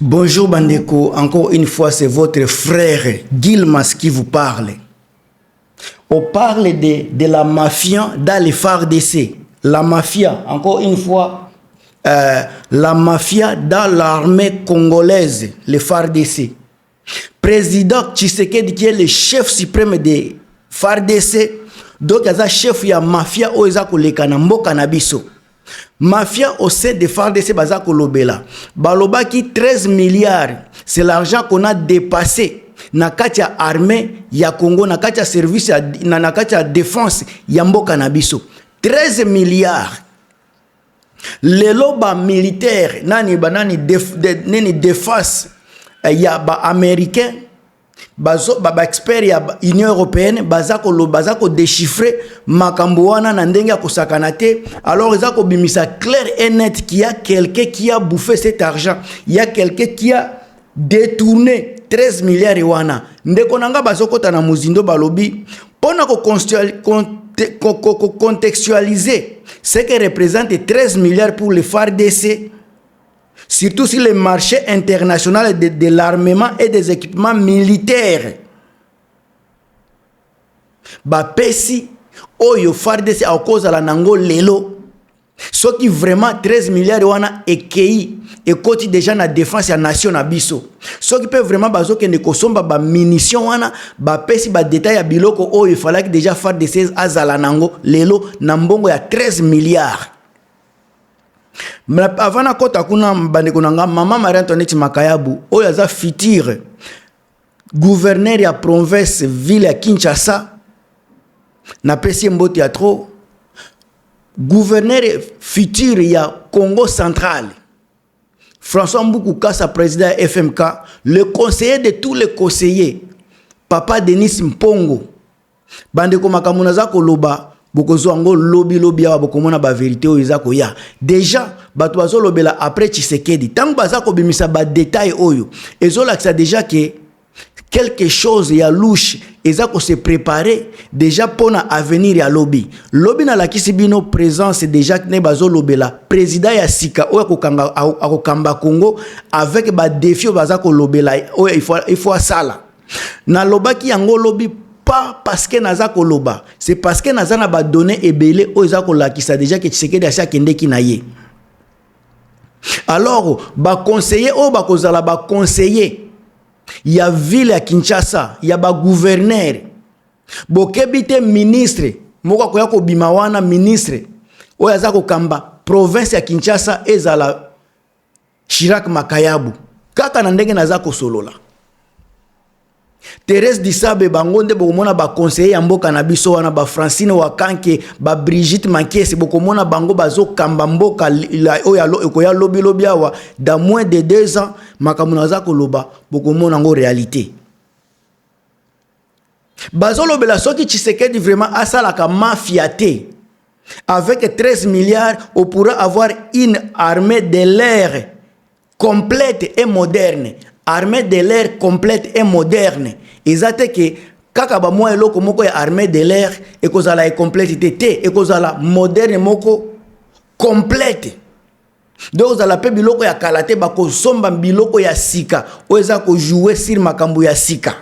Bonjour Bandeko, encore une fois c'est votre frère Gilmas qui vous parle. On parle de la mafia dans les FARDC. La mafia, encore une fois, la mafia dans l'armée congolaise, les FARDC. Président Tshisekedi qui est le chef suprême des FARDC, donc il y a chef de mafia au Ezakoleka na mboka na biso. Mafia au sein de FARDC Bazako Lobela. Baloba qui 13 milliards, c'est l'argent qu'on a dépassé. Nakatia armée ya Congo, nakatia service, nakatia défense ya mboka na biso. 13 milliards. Les loba militaires, nani défense ya ba américain, bazo ba expert ya Union européenne, bazako déchiffrer makambo wana na ndenge ya kosakana te. Alors ezako bimisa clair et net qu'il y a quelqu'un qui a bouffé cet argent, il y a quelqu'un qui a détourné 13 milliards de wana. Ndeko nanga bazokota na muzindo balobi pona ko contextualiser ce que représente 13 milliards pour les FARDC. Surtout sur le marché international de l'armement et des équipements militaires. Bapesi, oyo FARDC a cause à la nango lelo. Ce qui vraiment 13 milliards wana ekei et côté déjà na défense ya nation na biso. Ce qui peut vraiment bazo ke ne kosomba ba munitions wana, bapesi ba détail ya biloko oyo fallait que déjà FARDC azala nango lelo na mbongo ya 13 milliards. Mais avant na kota kuna bandeko nanga Maman Marie-Antoinette Makayabu oyo aza futur gouverneur ya province ville ya Kinshasa na pesi mbote ya trop gouverneur futur ya Congo central François Mboukou Kassa président ya FMK, le conseiller de tous les conseillers Papa Denis Mpongo bandeko makamuna za koloba bokozo ngo lobby awa bokomona ba vérité o ezako ya déjà bato bazo lobela après Tshisekedi tant bazako bimisa ba détail oyo ezola que ça déjà que quelque chose ya louche ezako se préparer déjà pour na avenir ya lobby na la kisibino présence déjà ne bazo lobela président ya sika oyo akokamba Congo avec ba défi bazako lobela oyo il faut sala na lobaki yango lobby pas parce que naza koloba, c'est parce que naza na ba donné ebele o ezako lakisa déjà que Tshisekedi a kende ki na ye. Alors ba conseiller o ba kozala ba conseiller ya ville ya Kinshasa, ya ba gouverneur. Bokebite ministre, moko koya ko bima wana ministre o yazako kamba province ya Kinshasa ezala Chirac Makayabu. Kaka na ndenge naza ko solola. Thérèse Dissabe bangonde bokomona ba conseiller ya mboka na biso wana ba Francine Wakanke ba Brigitte Mankese bokomona bango bazo kamba mboka oya lobi awa dans moins de 2 ans makamuna za koloba bokomona ngo réalité bazo lobela soki Tshisekedi vraiment asala ka mafia te avec 13 milliards on pourra avoir une armée de l'air complète et moderne. Armée de l'air complète et moderne. Ezate que kaka ba mo eloko moko ya armée de l'air et kozala e complète te et kozala moderne moko complète. Donc ozala pe biloko ya kalate ba ko somba biloko ya sika oza ko jouer sur makambo ya sika.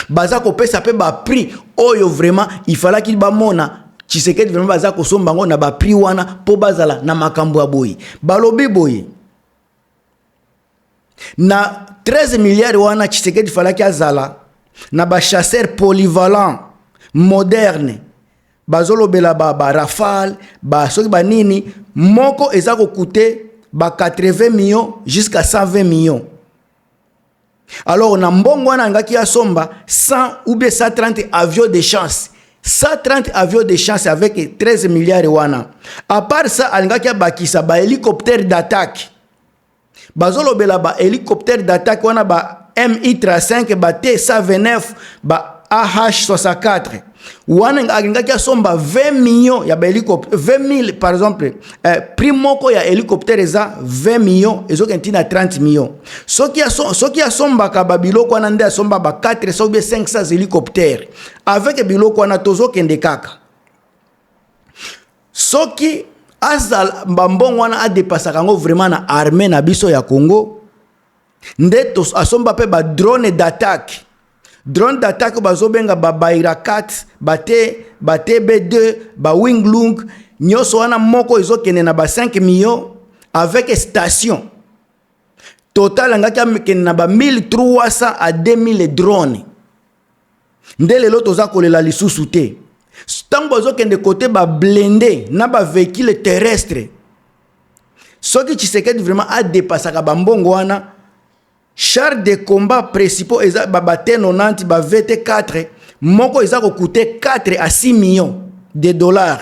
Baza ko pesa pe ba prix oyo vraiment il fallait qu'il ba mona Tshisekedi vraiment baza ko somba ngo na ba prix wana po bazala na makambo ya boyi. Balobi boyi. Na 13 milliards wana Tshisekedi falaki azala na ba chasseur polyvalent moderne bazolo bela ba Rafale ba soki ba nini moko ezako coûter ba 80 millions jusqu'à 120 millions. Alors na mbongo wana ngaki ya somba 100 ou bien 130 avions de chasse. 130 avions de chasse avec 13 milliards wana. À part ça alingaki ya bakisa ba hélicoptère d'attaque. Bazolo bela ba hélicoptère d'attaque wana ba Mi-35 ba T-129 ba AH-64 wana ngaki asomba 20 millions ya ba hélicoptère 20 000 par exemple prix moko ya hélicoptère eza 20 millions ezokentina 30 millions soki asomba ka ba biloko wana nde asomba ba 400 ou 500 hélicoptères avec biloko wana tozo kende kaka soki azal mbongo wana adepasaka yango vraiment na armée na biso ya Congo. Nde asomba pe ba drone d'attaque. Drone d'attaque bazobenga ba Bayrakat, ba TB2, ba Winglung, nyoso wana moko ezokende na ba 5 millions avec station. Total ngaki kende na ba 1300 à 2000 drones. Nde lelo toza kolela lisusu te. Tant bazokende côté ba blindé na ba véhicule terrestre. Soki Tshisekedi vraiment a dépassé ba mbongo wana. Chars de combat principaux eza ba T90 ba VT4 moko eza ko coûter 4 à 6 millions de dollars.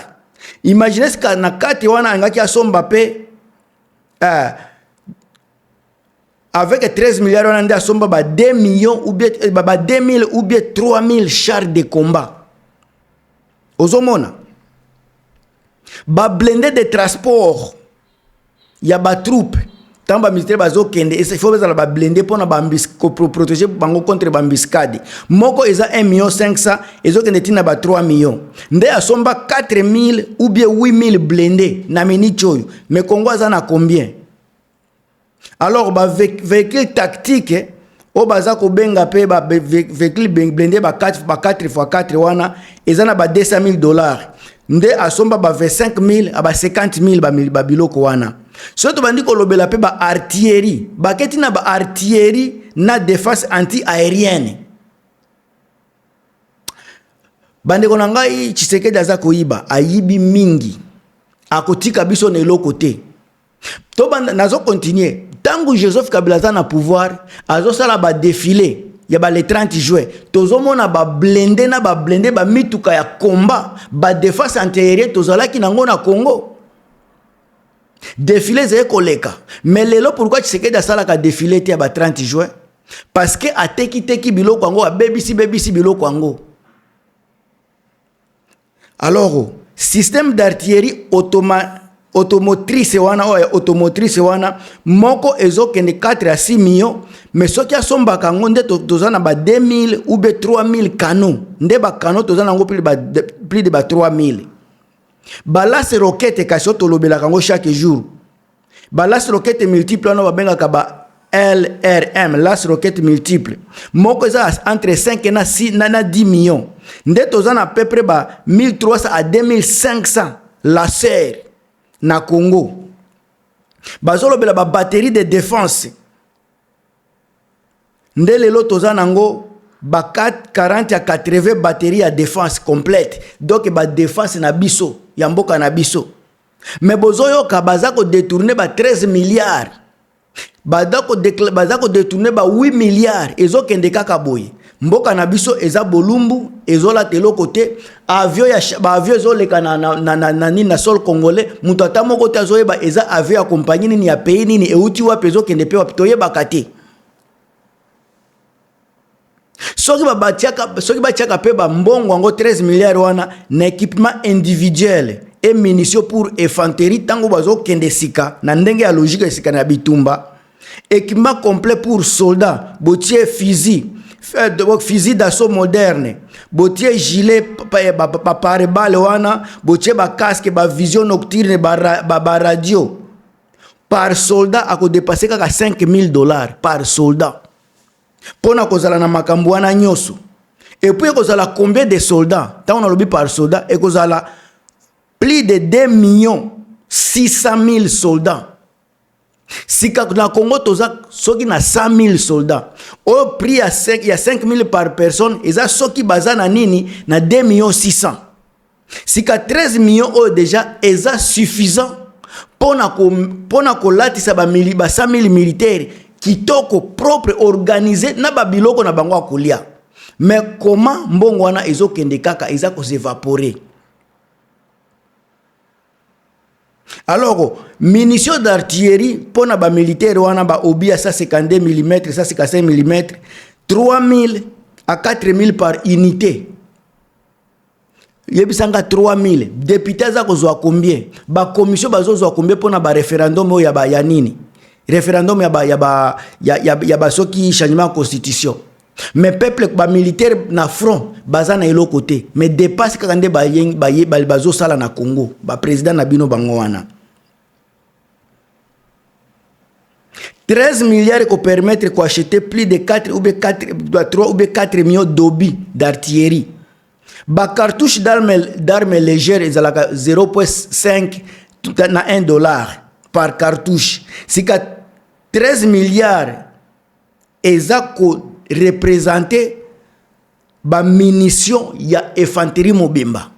Imaginez ce que na 4 wana ngaki asomba pe avec 13 milliards wana nda asomba ba 2 millions ou bien ba 2000 ou bien 3000 chars de combat. Ozomona ba blindé de transport ya ba troupe. Tamba militaire bazo kende il faut bezala ba blindé pona ba protéger bango contre ba embuscade. Moko eza 1 million 500 ezo kende tina ba 3 millions. Nde asomba 4000 ou bien 8000 blindés na mini choyo. Mais Congo aza na combien? Alors ba véhicule tactique o baza ko benga pe ba véhicule blindé ba 4x4 wana eza na ba $200,000. Nde asomba ba 25000 à ba 50000 ba biloko wana. Surtout bandi ko lobela pe ba artillerie, ba keti na ba artillerie na défense anti-aérienne. Bande ko ngai Tshisekedi aza koyiba, ayibi mingi. Akotika biso na eloko te. To banda nazo continuer. Tango Joseph Kabila za na pouvoir, azo sala ba défilé. Ya ba le 30 juin. Tozomona ba blindé na ba blindé ba mituka ya combat, ba défense anti-aérienne tozalaki nango na Congo. Défilé zé koleka. Mais lelo pourquoi Tshisekedi asala ka défilé te ba 30 juin? Parce que teki biloko yango, babisi biloko yango. Alors, système d'artillerie automotrice wana automotrice wana moko ezokende 4 à 6 millions, mais soki asomba kango nde tozana ba 2000 ou be 3000 canons. Nde ba canons tozana ngo plus de ba 3000. Balas roquette kasi tolobela kango chaque jour. Balas roquette multiple no babenga ka ba LRM, las roquette multiple. Moko za entre 5 na 6 na 10 millions. Nde tozana à peu près ba 1300 à 2500 laser na Congo. Bazolobela ba batterie de défense. Nde lelo tozana ngo ba 40 à 80 batteries à défense complète. Donc ba défense na biso, ya mboka na biso. Mais bozoyo ka bazako détourner ba 13 milliards. Bazako détourner ba 8 milliards ezo kende kaka boye. Mboka na biso eza bolumbu, ezo la telo côté avion ya ba avion ezo leka na sol congolais, mutu ata moko te azo yeba eza avion ya compagnie nini ya pays nini euti wapi ezo kende pe wapi toyeba kate. Soki batiaka pe ba mbongo ngo 13 milliards wana na équipement individuel et munitions pour infanterie tango bazo kende sika na ndenge ya logique sika na bitumba. Équipement complet pour soldats, botier fusil d'assaut moderne, botier gilet pare-balles wana, botier ba casque, ba vision nocturne, ba radio. Par soldat a ko dépasser kaka $5,000 par soldat. Pona kozala na makambo wana nyoso. Et puis kozala combien de soldats? Tant on a lobby par soldat et kozala plus de 2,6 millions soldats. Si na Congo toza soki na 100,000 soldats. Au prix ya 5,000 par personne, eza soki baza na nini na 2,6 millions. Si ka 13 millions déjà eza suffisant pona kolatisa ba 100,000 militaires kitoko propre organisé na babiloko na bango akolia. Mais comment mbongo wana ezokende kaka eza ko s'évaporer? Alors, munitions d'artillerie pour na ba militaire wana ba obi à 152 mm, 155 mm, 3,000 à 4,000 par unité. Yebisanga 3,000. Députés za kozwa combien? Ba commission bazozwa combien pour na ba référendum ya nini? Référendum ya ba soki changement constitution. mais peuple ba militaire na front baza na elo côté mais dépasse kaka nde bazo sala na Congo ba président na bino bango wana 13 milliards pour permettre d'acheter plus de 4 ou 3 ou 4 millions d'obus d'artillerie. Ba cartouche d'armes légères ils 0.5 na $1 par cartouche. Si 13 milliards eza ko représenter ba munitions ya infanterie mobimba.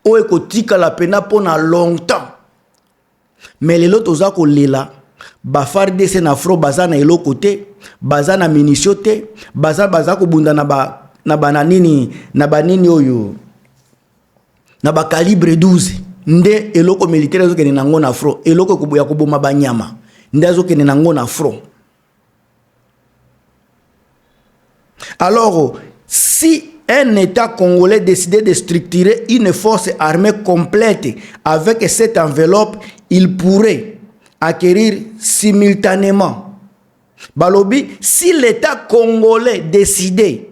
O ekotika la pena pona longtemps. Mais les autres oza ko lela ba FARDC na fro baza na elo côté baza na munitions te baza ko bunda na bananini oyo na ba calibre 12 nde eloko militaire zo kene nango na fro eloko ya koboma banyama nde zo kene nango na fro. Alors si un État congolais décidait de structurer une force armée complète avec cette enveloppe, il pourrait acquérir simultanément. Balobi, si l'État congolais décidait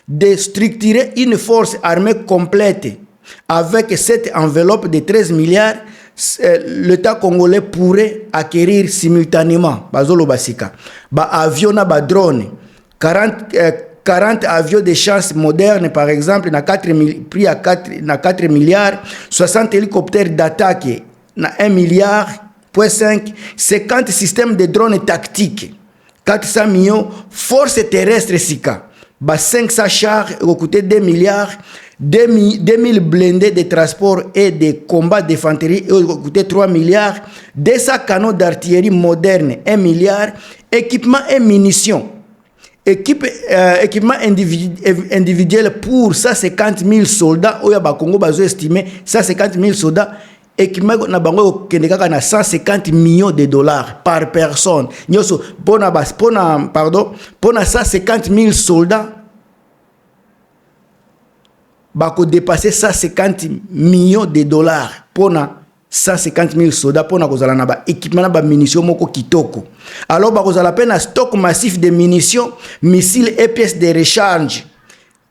de structurer une force armée complète avec cette enveloppe de 13 milliards, l'État congolais pourrait acquérir simultanément bazolo basika ba avion na ba drone 40 avions de chasse modernes par exemple na 4 milliards 60 hélicoptères d'attaque na 1 milliard 50 systèmes de drones tactiques 400 millions forces terrestres sika ba 500 chars au coûté 2 milliards 2000 blindés de transport et de combat d'infanterie au coûté 3 milliards 200 canons d'artillerie modernes 1 milliard équipement et munitions équipement individuel pour 150 000 soldats au Yaba Congo bazo estimé 150 000 soldats équipement na bango kende kaka na 150 millions de dollars par personne nyoso pona 150 000 soldats bako dépasser 150 millions de dollars pona 150 000 soldats pona kozala na ba équipement na ba munitions moko kitoko. Alors bako zala pe na stock massif de munitions, missiles et pièces de rechange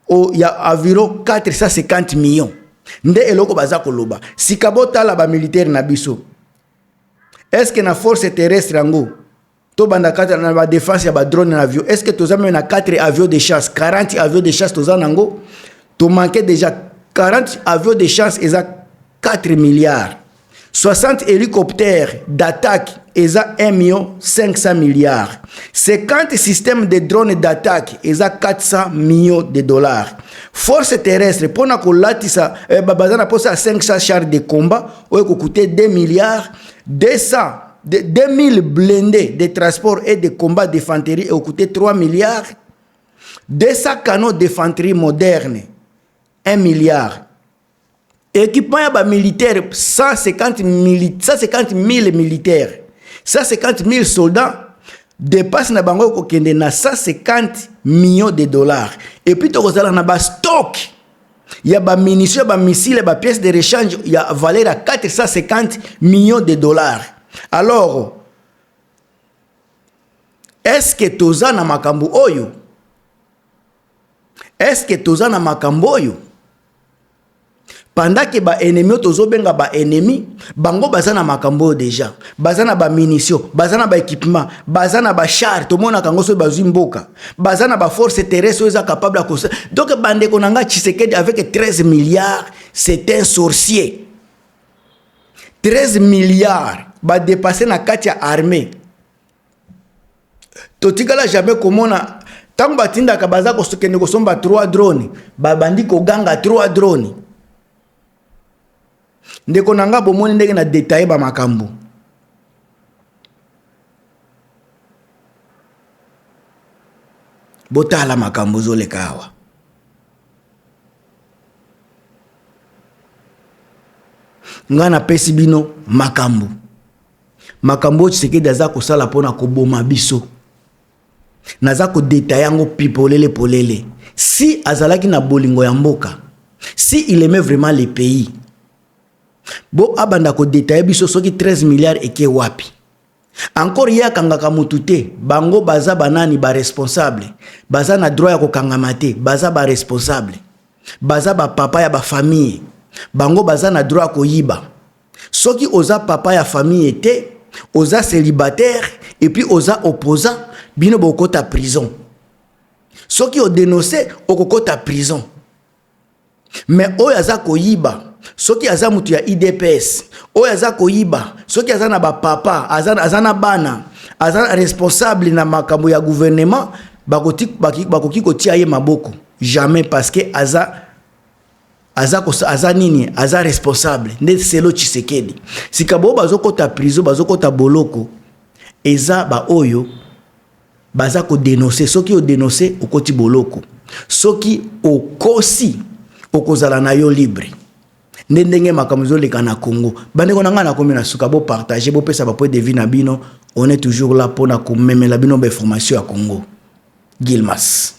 il y a environ 450 millions. Nde eloko baza koloba sikabota la ba militaire na biso est-ce que na force terrestre ngo to banda kata na ba défense ya ba drone na avion est-ce que toza même na 4 avions de chasse 40 avions de chasse toza nango to manquait déjà 40 avions de chasse et 4 milliards 60 hélicoptères d'attaque et 1 500 milliards 50 systèmes de drones d'attaque et 400 millions de dollars. Force terrestre pour na kolatisa bazana posa 500 chars de combat ou coûté 2 milliards 2000 blindés de transport et de combat d'infanterie et coûté 3 milliards 200 canons d'infanterie modernes 1 milliard. Équipement militaire 150 000 militaires 150 000 soldats dépasse na bango kokende na 150 millions de dollars et puis tokozala na ba stock ya ba munitions ba missiles ba pièces de rechange ya valeur à 450 millions de dollars. Alors est-ce que toza na makambo oyo pendant que ba ennemi tozo benga ba ennemi bango bazana makambo déjà bazana ba munitions bazana ba équipement bazana ba char to mona kango so bazimboka bazana ba force terrestre eza capable à donc bande konanga Tshisekedi avec 13 milliards c'est un sorcier 13 milliards ba dépasser na katia armée totikala jamais komona tango batinda ka baza ko sokende ko somba 3 drones ba bandi ko ganga 3 drones ndeko nanga bomoni ndenge na détailler ba makambo botala makambo zolekawa ngana pesi bino makambo Tshisekedi aza kosala pona koboma biso naza ko détailler yango polele si azalaki na bolingo ya mboka si il aimait vraiment le pays bo abanda ko détailler biso soki 13 milliards eke wapi Encore ya kangaka mutu te, bango baza banani ba responsable, baza na droit ya kokangama te, baza ba responsable, baza ba papa ya ba famille, bango baza na droit koyiba. Soki oza papa ya famille te, oza célibataire et puis oza opposant, bino bokota prison. Soki o dénoncer okokota prison. Mais oyo aza koyiba, soki aza mutu ya IDPS, oyo aza koyiba, soki aza na ba papa, aza na bana, aza responsable na makambo ya gouvernement, bakoki kotia ye maboko. Jamais, parce que aza nini, aza responsable. Nde selo Tshisekedi. Sikabo bazokota prison, bazokota boloko, eza ba oyo baza ko dénoncer. Soki o dénoncer okoti boloko. Soki okosi okozala na yo libre. Ndenge makamzo leka na Congo. Bandeko na nga na komi na suka bo partager bo pesa ba point de vue na bino. On est toujours là pour na komemela bino ba information ya Congo. Gilmas.